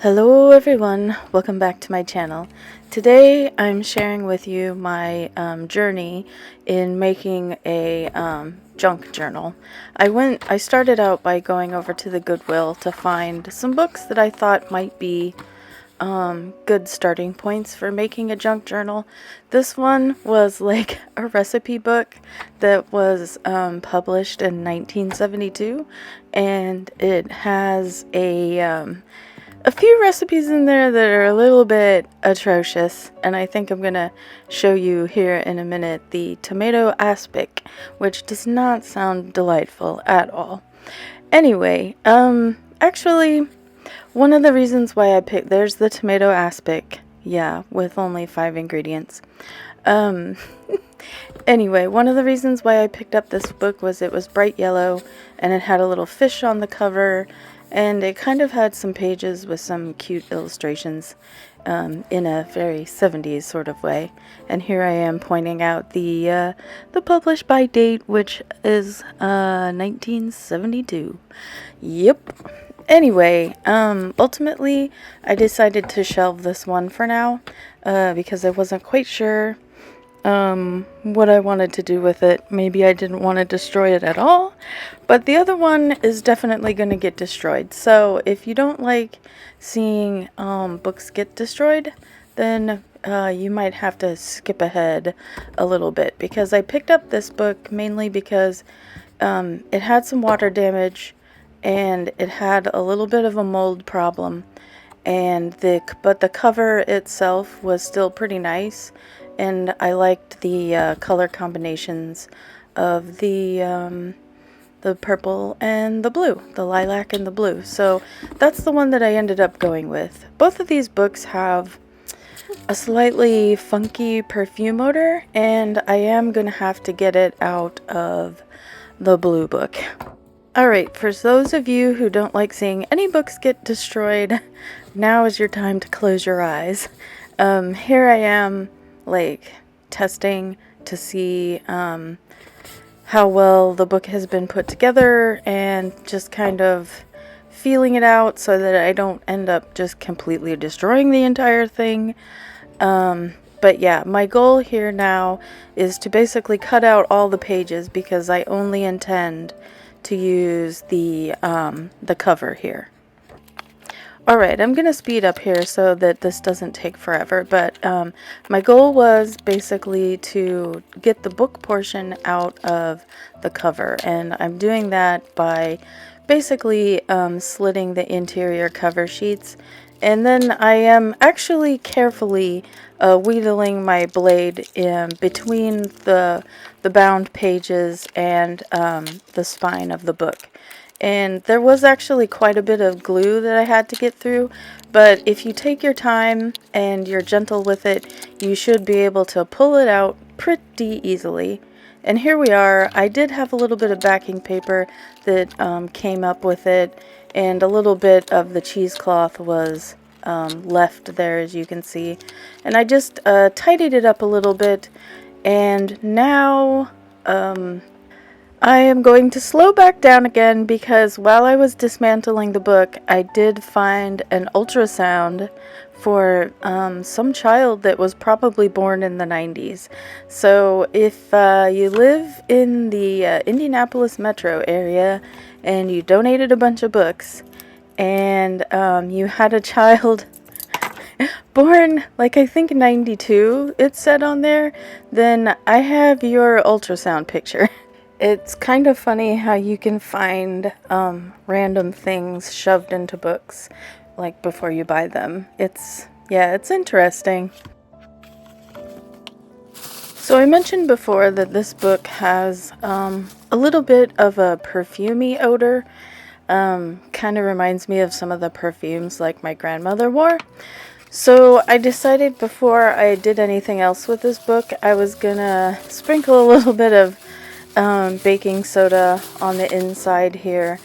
Hello everyone, welcome back to my channel. Today I'm sharing with you my journey in making a junk journal. I started out by going over to the Goodwill to find some books that I thought might be good starting points for making a junk journal. This one was like a recipe book that was published in 1972, and it has a few recipes in there that are a little bit atrocious, and I think I'm gonna show you here in a minute the tomato aspic, which does not sound delightful at all. Anyway, actually, one of the reasons why I picked, there's the tomato aspic, yeah, with only 5 ingredients. Anyway, one of the reasons why I picked up this book was it was bright yellow, and it had a little fish on the cover, and it kind of had some pages with some cute illustrations in a very 70s sort of way. And here I am pointing out the published by date, which is 1972. Yep. Anyway, ultimately I decided to shelve this one for now because I wasn't quite sure what I wanted to do with it. Maybe I didn't want to destroy it at all, but the other one is definitely going to get destroyed. So if you don't like seeing books get destroyed, then you might have to skip ahead a little bit, because I picked up this book mainly because it had some water damage and it had a little bit of a mold problem, and but the cover itself was still pretty nice. And I liked the color combinations of the purple and the blue, the lilac and the blue. So that's the one that I ended up going with. Both of these books have a slightly funky perfume odor, and I am going to have to get it out of the blue book. Alright, for those of you who don't like seeing any books get destroyed, now is your time to close your eyes. Here I am, like, testing to see how well the book has been put together, and just kind of feeling it out so that I don't end up just completely destroying the entire thing. But yeah, my goal here now is to basically cut out all the pages, because I only intend to use the cover here. Alright, I'm going to speed up here so that this doesn't take forever, but my goal was basically to get the book portion out of the cover, and I'm doing that by basically slitting the interior cover sheets, and then I am actually carefully wheedling my blade in between the bound pages and the spine of the book. And there was actually quite a bit of glue that I had to get through, but if you take your time and you're gentle with it, you should be able to pull it out pretty easily. And here we are. I did have a little bit of backing paper that came up with it, and a little bit of the cheesecloth was left there, as you can see. And I just tidied it up a little bit, and now I am going to slow back down again, because while I was dismantling the book, I did find an ultrasound for some child that was probably born in the 90s. So if you live in the Indianapolis metro area and you donated a bunch of books, and you had a child born, like, I think 92 it said on there, then I have your ultrasound picture. It's kind of funny how you can find random things shoved into books, like, before you buy them. It's interesting. So I mentioned before that this book has a little bit of a perfumey odor. Kind of reminds me of some of the perfumes like my grandmother wore. So I decided before I did anything else with this book, I was gonna sprinkle a little bit of baking soda on the inside here,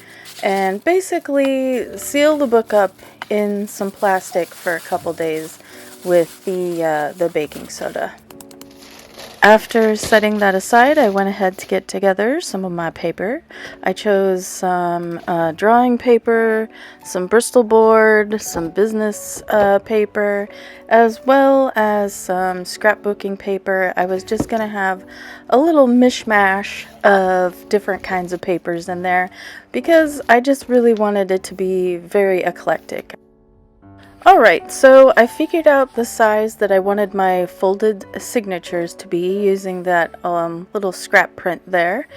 and basically seal the book up in some plastic for a couple days with the baking soda. After setting that aside, I went ahead to get together some of my paper. I chose some drawing paper, some Bristol board, some business paper, as well as some scrapbooking paper. I was just going to have a little mishmash of different kinds of papers in there because I just really wanted it to be very eclectic. Alright, so I figured out the size that I wanted my folded signatures to be using that little scrap print there.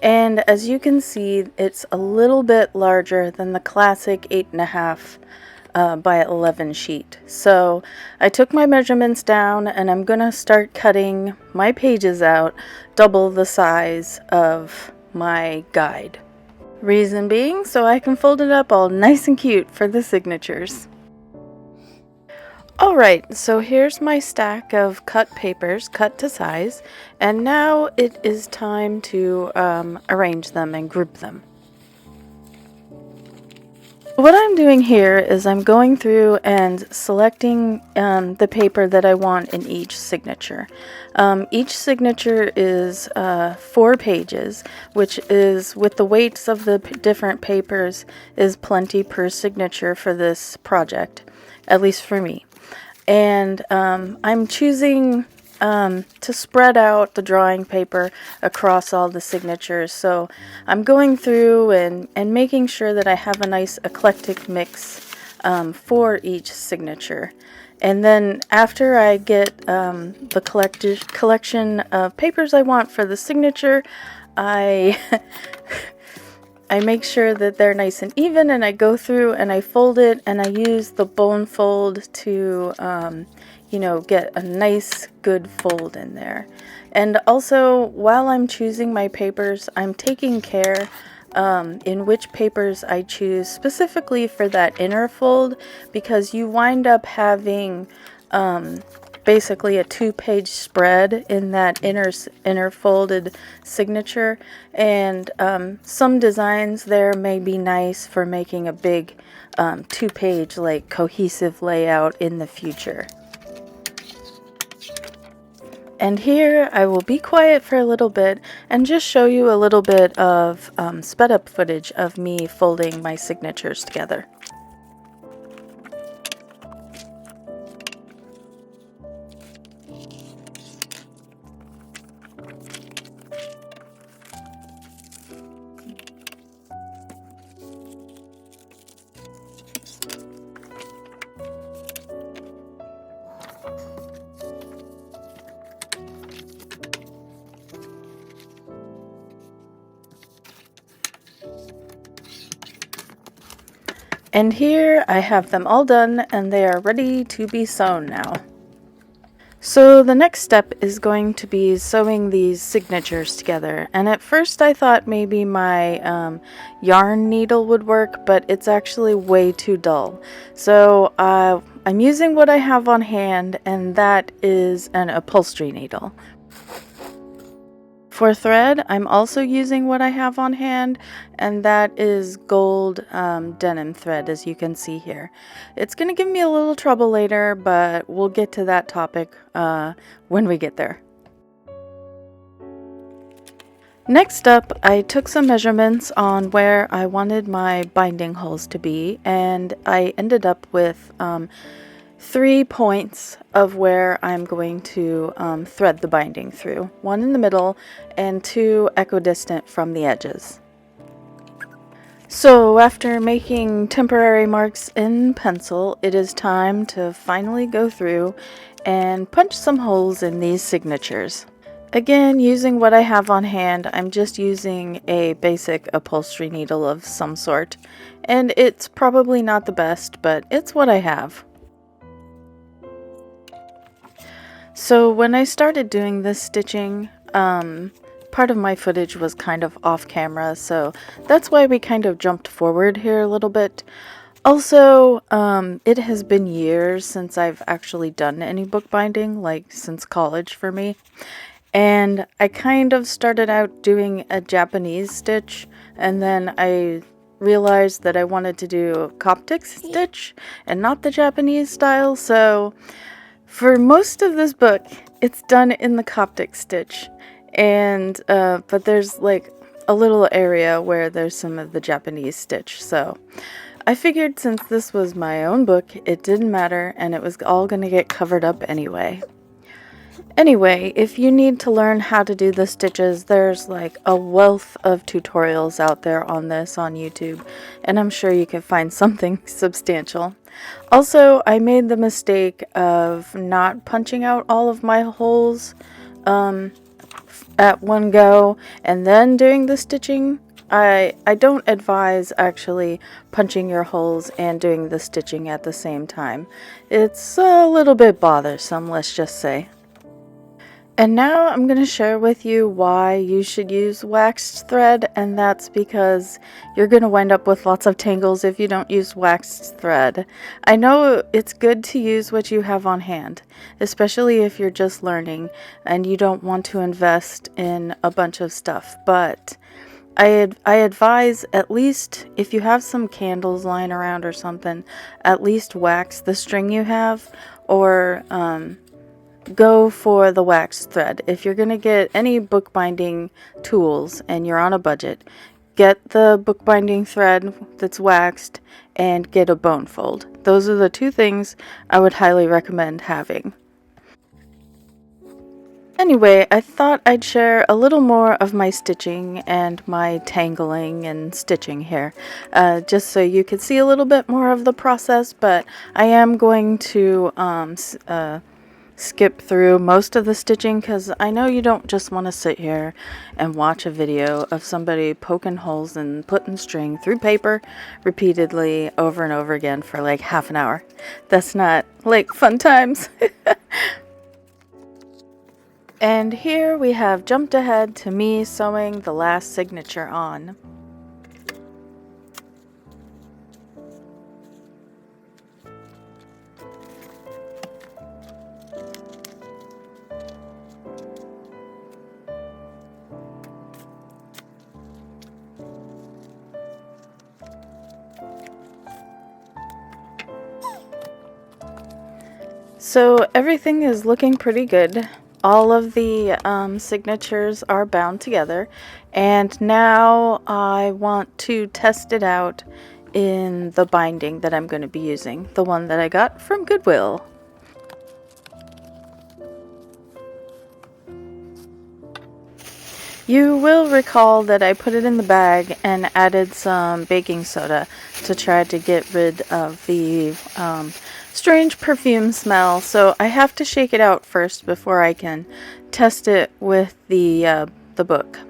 And as you can see, it's a little bit larger than the classic 8.5 by 11 sheet. So I took my measurements down and I'm going to start cutting my pages out double the size of my guide. Reason being, so I can fold it up all nice and cute for the signatures. Alright, so here's my stack of cut papers, cut to size, and now it is time to arrange them and group them. What I'm doing here is I'm going through and selecting the paper that I want in each signature. Each signature is 4 pages, which is, with the weights of the different papers, is plenty per signature for this project, at least for me. And I'm choosing to spread out the drawing paper across all the signatures. So I'm going through and making sure that I have a nice eclectic mix for each signature. And then after I get the collection of papers I want for the signature, I make sure that they're nice and even, and I go through and I fold it, and I use the bone fold to, you know, get a nice good fold in there. And also, while I'm choosing my papers, I'm taking care in which papers I choose specifically for that inner fold, because you wind up having basically a 2-page spread in that inner folded signature, and some designs there may be nice for making a big 2-page like cohesive layout in the future. And here I will be quiet for a little bit and just show you a little bit of sped up footage of me folding my signatures together. And here I have them all done, and they are ready to be sewn now. So the next step is going to be sewing these signatures together, and at first I thought maybe my yarn needle would work, but it's actually way too dull. So I'm using what I have on hand, and that is an upholstery needle. For thread, I'm also using what I have on hand, and that is gold denim thread, as you can see here. It's going to give me a little trouble later, but we'll get to that topic when we get there. Next up, I took some measurements on where I wanted my binding holes to be, and I ended up with 3 points of where I'm going to thread the binding through. 1 in the middle and 2 equidistant from the edges. So after making temporary marks in pencil, it is time to finally go through and punch some holes in these signatures. Again, using what I have on hand, I'm just using a basic upholstery needle of some sort, and it's probably not the best, but it's what I have. So when I started doing this stitching, part of my footage was kind of off camera, so that's why we kind of jumped forward here a little bit. Also, it has been years since I've actually done any bookbinding, like since college for me. And I kind of started out doing a Japanese stitch, and then I realized that I wanted to do a Coptic stitch and not the Japanese style, so for most of this book, it's done in the Coptic stitch, and but there's like a little area where there's some of the Japanese stitch, so I figured since this was my own book, it didn't matter, and it was all going to get covered up anyway. Anyway, if you need to learn how to do the stitches, there's like a wealth of tutorials out there on this on YouTube, and I'm sure you can find something substantial. Also, I made the mistake of not punching out all of my holes at one go and then doing the stitching. I don't advise actually punching your holes and doing the stitching at the same time. It's a little bit bothersome, let's just say. And now I'm going to share with you why you should use waxed thread, and that's because you're going to wind up with lots of tangles if you don't use waxed thread. I know it's good to use what you have on hand, especially if you're just learning and you don't want to invest in a bunch of stuff, but I advise, at least if you have some candles lying around or something, at least wax the string you have, or go for the waxed thread. If you're going to get any bookbinding tools and you're on a budget, get the bookbinding thread that's waxed and get a bone fold. Those are the two things I would highly recommend having. Anyway, I thought I'd share a little more of my stitching and my tangling and stitching here, just so you could see a little bit more of the process, but I am going to skip through most of the stitching because I know you don't just want to sit here and watch a video of somebody poking holes and putting string through paper repeatedly over and over again for like half an hour. That's not like fun times. And here we have jumped ahead to me sewing the last signature on. So everything is looking pretty good. All of the signatures are bound together, and now I want to test it out in the binding that I'm going to be using, the one that I got from Goodwill. You will recall that I put it in the bag and added some baking soda to try to get rid of the strange perfume smell, so I have to shake it out first before I can test it with the book.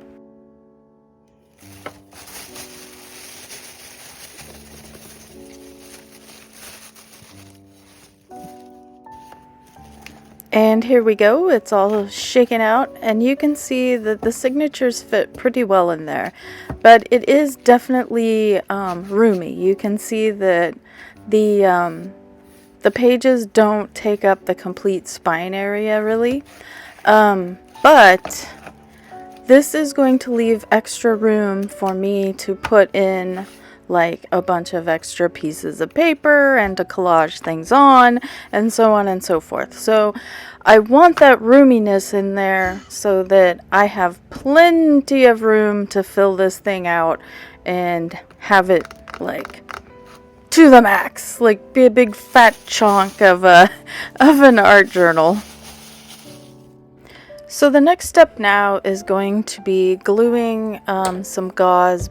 And here we go, it's all shaken out, and you can see that the signatures fit pretty well in there, but it is definitely roomy. You can see that the pages don't take up the complete spine area really, but this is going to leave extra room for me to put in like a bunch of extra pieces of paper and to collage things on and so on and so forth. So I want that roominess in there so that I have plenty of room to fill this thing out and have it like to the max, like be a big fat chunk of an art journal. So the next step now is going to be gluing some gauze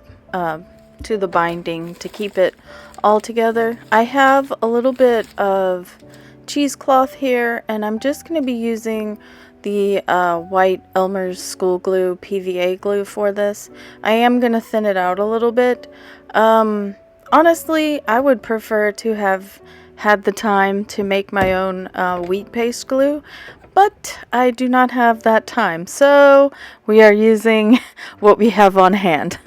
to the binding to keep it all together. I have a little bit of cheesecloth here, and I'm just going to be using the white Elmer's School Glue PVA glue for this. I am going to thin it out a little bit. Honestly, I would prefer to have had the time to make my own wheat paste glue, but I do not have that time, so we are using what we have on hand.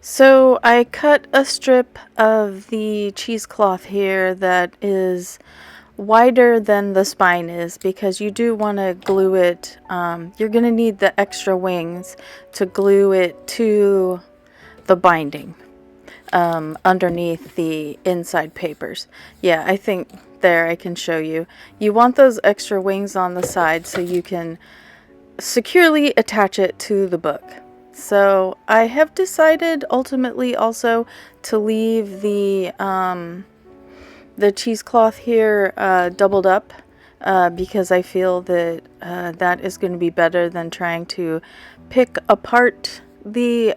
So I cut a strip of the cheesecloth here that is wider than the spine is because you do want to glue it. You're going to need the extra wings to glue it to the binding. underneath the inside papers. Yeah, I think there I can show you. You want those extra wings on the side so you can securely attach it to the book. So I have decided ultimately also to leave the cheesecloth here doubled up because I feel that that is going to be better than trying to pick apart the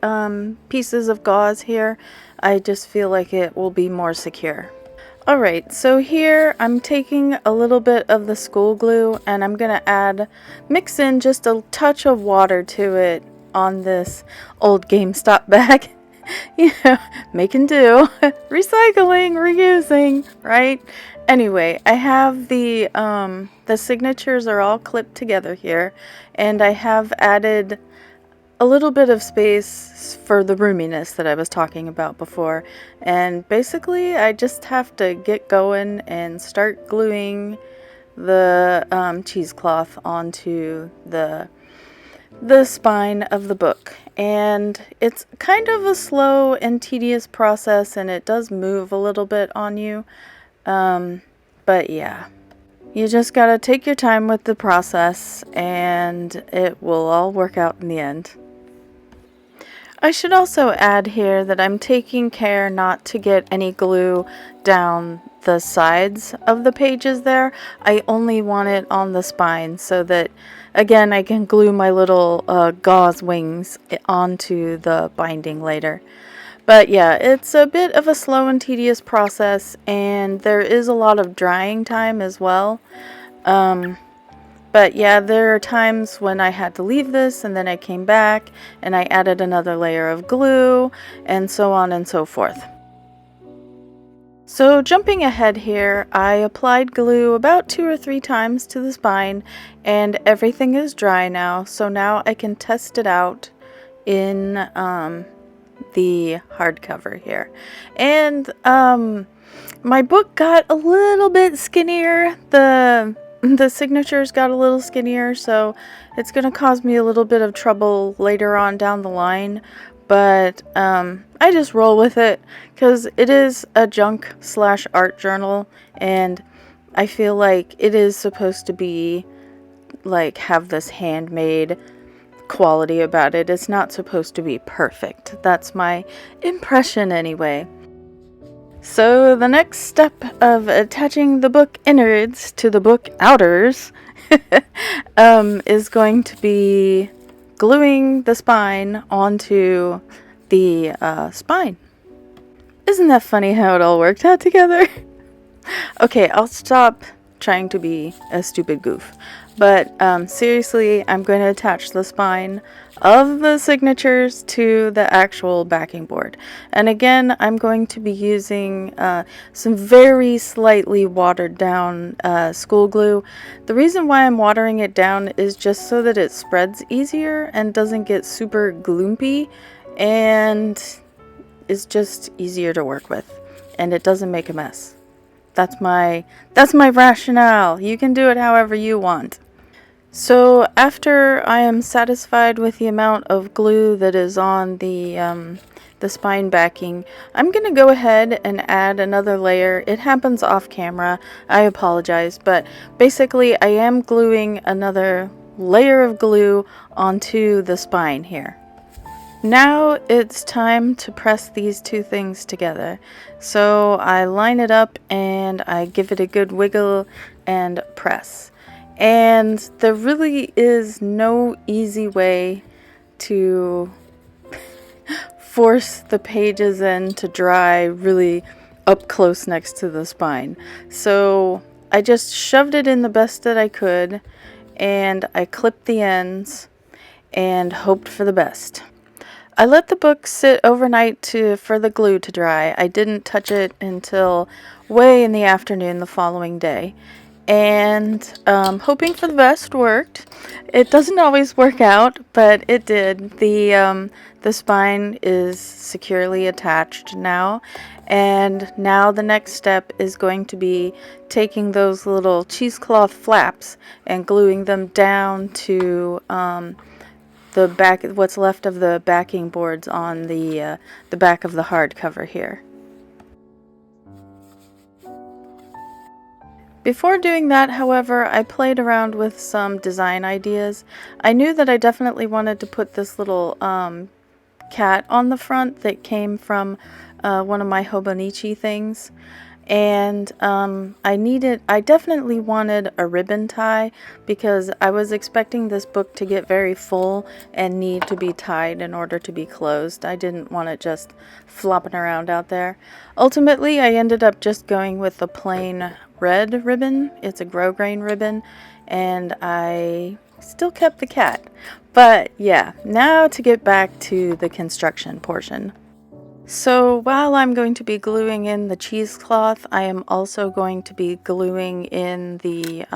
pieces of gauze here. I just feel like it will be more secure. Alright, so here I'm taking a little bit of the school glue and I'm going to mix in just a touch of water to it on this old GameStop bag. You know, making do, recycling, reusing, right? Anyway, I have the signatures are all clipped together here, and I have added a little bit of space for the roominess that I was talking about before. And basically, I just have to get going and start gluing the cheesecloth onto the spine of the book. And it's kind of a slow and tedious process, and it does move a little bit on you. But yeah, you just gotta take your time with the process, and it will all work out in the end. I should also add here that I'm taking care not to get any glue down the sides of the pages there. I only want it on the spine so that, again, I can glue my little gauze wings onto the binding later. But yeah, it's a bit of a slow and tedious process, and there is a lot of drying time as well. But yeah, there are times when I had to leave this and then I came back and I added another layer of glue and so on and so forth. So jumping ahead here, I applied glue about 2 or 3 times to the spine and everything is dry now. So now I can test it out in the hardcover here. And my book got a little bit skinnier. The signatures got a little skinnier, so it's going to cause me a little bit of trouble later on down the line, but I just roll with it because it is a junk/art journal, and I feel like it is supposed to be like have this handmade quality about it. It's not supposed to be perfect. That's my impression anyway. So the next step of attaching the book innards to the book outers is going to be gluing the spine onto the spine. Isn't that funny how it all worked out together? Okay, I'll stop trying to be a stupid goof. But seriously, I'm going to attach the spine of the signatures to the actual backing board. And again, I'm going to be using some very slightly watered down school glue. The reason why I'm watering it down is just so that it spreads easier and doesn't get super gloopy, and is just easier to work with, and it doesn't make a mess. That's my rationale. You can do it however you want. So after I am satisfied with the amount of glue that is on the spine backing, I'm going to go ahead and add another layer. It happens off camera. I apologize, but basically I am gluing another layer of glue onto the spine here. Now it's time to press these two things together. So I line it up and I give it a good wiggle and press. And there really is no easy way to force the pages in to dry really up close next to the spine. So I just shoved it in the best that I could, and I clipped the ends and hoped for the best. I let the book sit overnight for the glue to dry. I didn't touch it until way in the afternoon the following day. And hoping for the best worked. It doesn't always work out, but it did. The spine is securely attached now, and now the next step is going to be taking those little cheesecloth flaps and gluing them down to what's left of the backing boards on the back of the hardcover here. Before doing that, however, I played around with some design ideas. I knew that I definitely wanted to put this little cat on the front that came from one of my Hobonichi things. And I definitely wanted a ribbon tie because I was expecting this book to get very full and need to be tied in order to be closed. I didn't want it just flopping around out there. Ultimately, I ended up just going with the plain red ribbon. It's a grosgrain ribbon, and I still kept the cat. But yeah, now to get back to the construction portion. So while I'm going to be gluing in the cheesecloth, I am also going to be gluing in the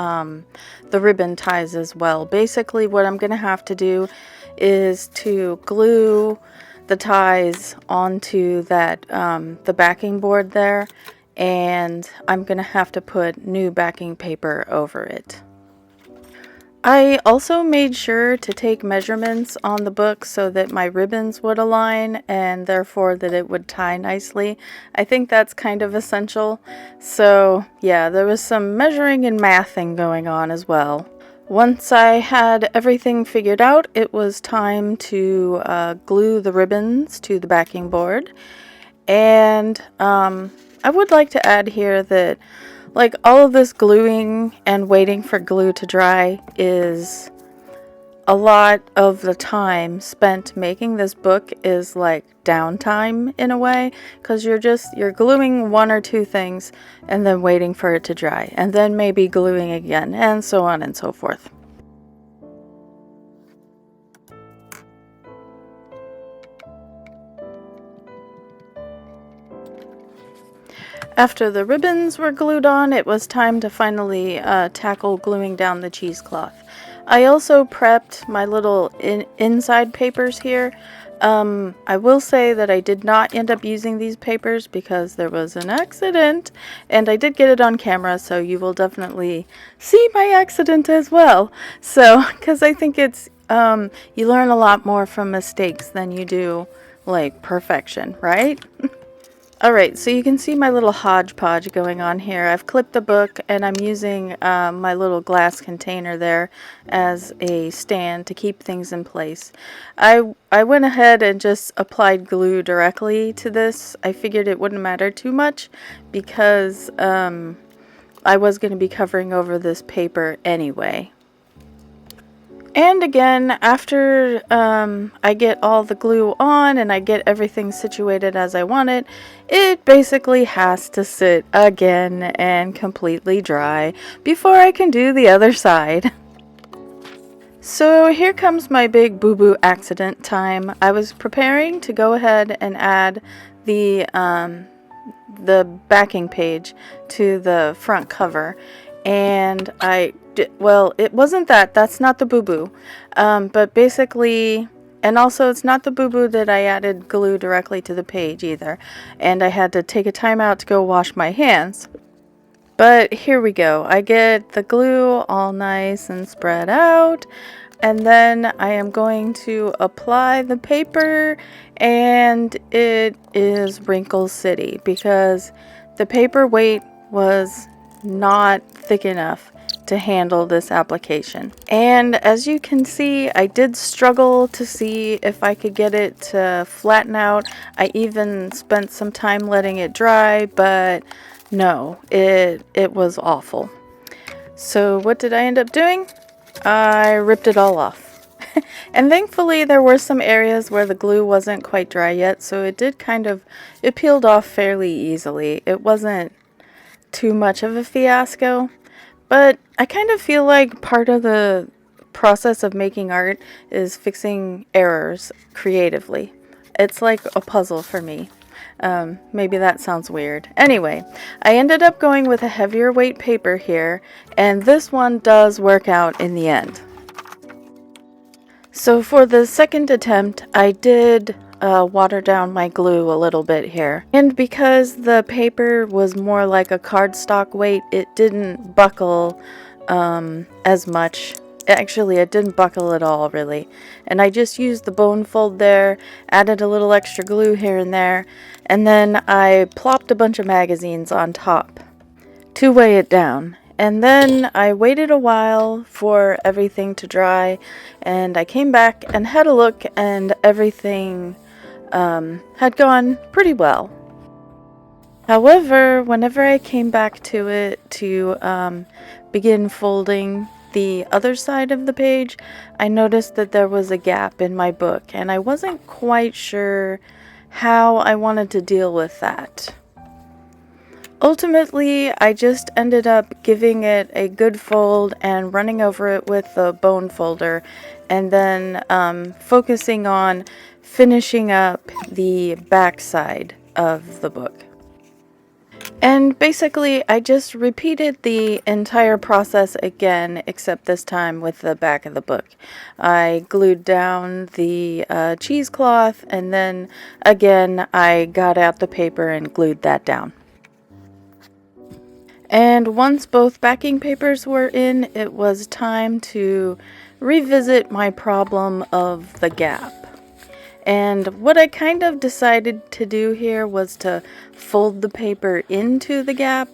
ribbon ties as well. Basically, what I'm going to have to do is to glue the ties onto that the backing board there, and I'm going to have to put new backing paper over it. I also made sure to take measurements on the book so that my ribbons would align and therefore that it would tie nicely. I think that's kind of essential. So yeah, there was some measuring and mathing going on as well. Once I had everything figured out, it was time to glue the ribbons to the backing board. And I would like to add here that like all of this gluing and waiting for glue to dry is a lot of the time spent making this book is like downtime in a way, because you're gluing one or two things and then waiting for it to dry and then maybe gluing again and so on and so forth. After the ribbons were glued on, it was time to finally tackle gluing down the cheesecloth. I also prepped my little inside papers here. I will say that I did not end up using these papers because there was an accident, and I did get it on camera, so you will definitely see my accident as well. So, because I think it's, you learn a lot more from mistakes than you do, like, perfection, right? Alright, so you can see my little hodgepodge going on here. I've clipped the book and I'm using my little glass container there as a stand to keep things in place. I went ahead and just applied glue directly to this. I figured it wouldn't matter too much because I was going to be covering over this paper anyway. And again, after I get all the glue on and I get everything situated as I want it, it basically has to sit again and completely dry before I can do the other side. So here comes my big boo-boo accident time. I was preparing to go ahead and add the backing page to the front cover, and well, it wasn't that's not the boo-boo, but basically, and also it's not the boo-boo that I added glue directly to the page either, and I had to take a time out to go wash my hands. But here we go. I get the glue all nice and spread out, and then I am going to apply the paper, and it is Wrinkle City because the paper weight was not thick enough to handle this application. And as you can see, I did struggle to see if I could get it to flatten out. I even spent some time letting it dry, but no, it was awful. So what did I end up doing? I ripped it all off. And thankfully there were some areas where the glue wasn't quite dry yet, so it peeled off fairly easily. It wasn't too much of a fiasco. But I kind of feel like part of the process of making art is fixing errors creatively. It's like a puzzle for me. Maybe that sounds weird. Anyway, I ended up going with a heavier weight paper here, and this one does work out in the end. So for the second attempt, I did water down my glue a little bit here. And because the paper was more like a cardstock weight, it didn't buckle as much Actually, it didn't buckle at all, really. And I just used the bone fold there, added a little extra glue here and there, and then I plopped a bunch of magazines on top to weigh it down. And then I waited a while for everything to dry, and I came back and had a look, and everything had gone pretty well. However, whenever I came back to it to begin folding the other side of the page, I noticed that there was a gap in my book, and I wasn't quite sure how I wanted to deal with that. Ultimately, I just ended up giving it a good fold and running over it with the bone folder, and then focusing on finishing up the back side of the book. And basically, I just repeated the entire process again, except this time with the back of the book. I glued down the cheesecloth, and then again, I got out the paper and glued that down. And once both backing papers were in, it was time to revisit my problem of the gap. And what I kind of decided to do here was to fold the paper into the gap,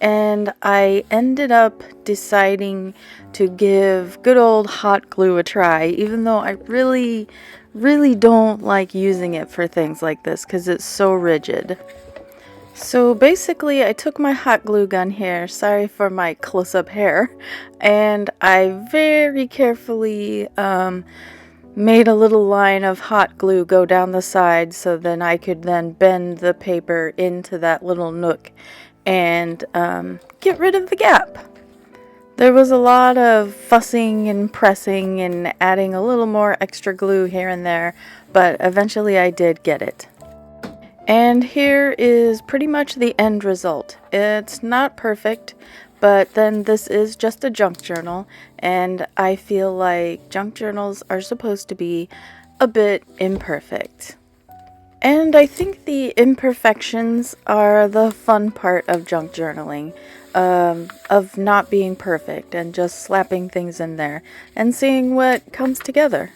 and I ended up deciding to give good old hot glue a try, even though I really don't like using it for things like this because it's so rigid. So basically, I took my hot glue gun here, sorry for my close-up hair, and I very carefully made a little line of hot glue go down the side so then I could then bend the paper into that little nook and get rid of the gap. There was a lot of fussing and pressing and adding a little more extra glue here and there, but eventually I did get it. And here is pretty much the end result. It's not perfect, but then this is just a junk journal, and I feel like junk journals are supposed to be a bit imperfect. And I think the imperfections are the fun part of junk journaling, of not being perfect and just slapping things in there and seeing what comes together.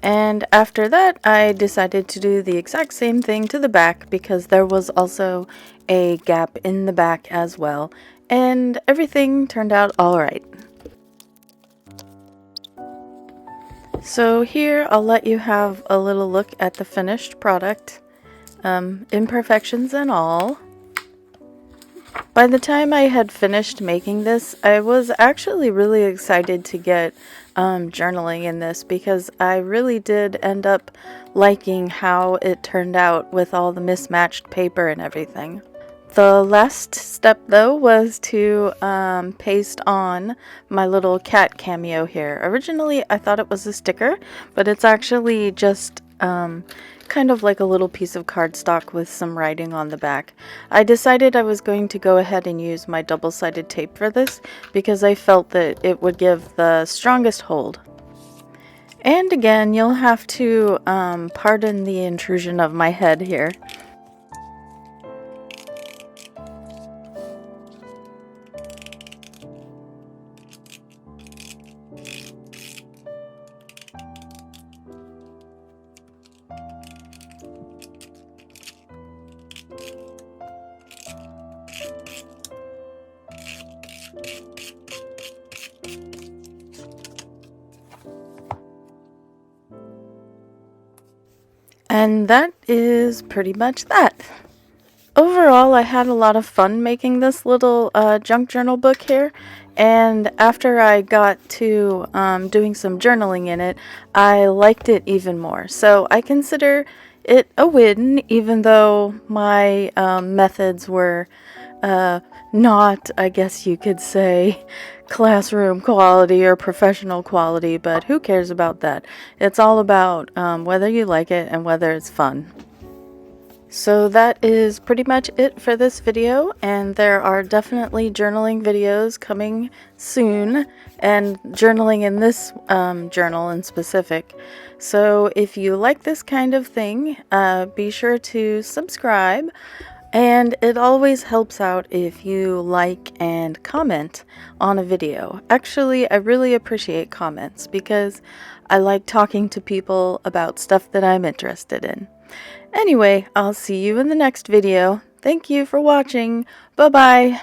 And after that, I decided to do the exact same thing to the back because there was also a gap in the back as well, and everything turned out alright. So here I'll let you have a little look at the finished product, imperfections and all. By the time I had finished making this, I was actually really excited to get journaling in this because I really did end up liking how it turned out with all the mismatched paper and everything. The last step though was to paste on my little cat cameo here. Originally I thought it was a sticker, but it's actually just kind of like a little piece of cardstock with some writing on the back. I decided I was going to go ahead and use my double-sided tape for this because I felt that it would give the strongest hold. And again, you'll have to pardon the intrusion of my head here. And that is pretty much that. Overall, I had a lot of fun making this little junk journal book here, and after I got to doing some journaling in it, I liked it even more. So I consider it a win, even though my methods were not, I guess you could say, classroom quality or professional quality, but who cares about that? It's all about whether you like it and whether it's fun. So that is pretty much it for this video, and there are definitely journaling videos coming soon, and journaling in this journal in specific. So if you like this kind of thing, be sure to subscribe. And it always helps out if you like and comment on a video. Actually, I really appreciate comments because I like talking to people about stuff that I'm interested in. Anyway, I'll see you in the next video. Thank you for watching. Bye-bye.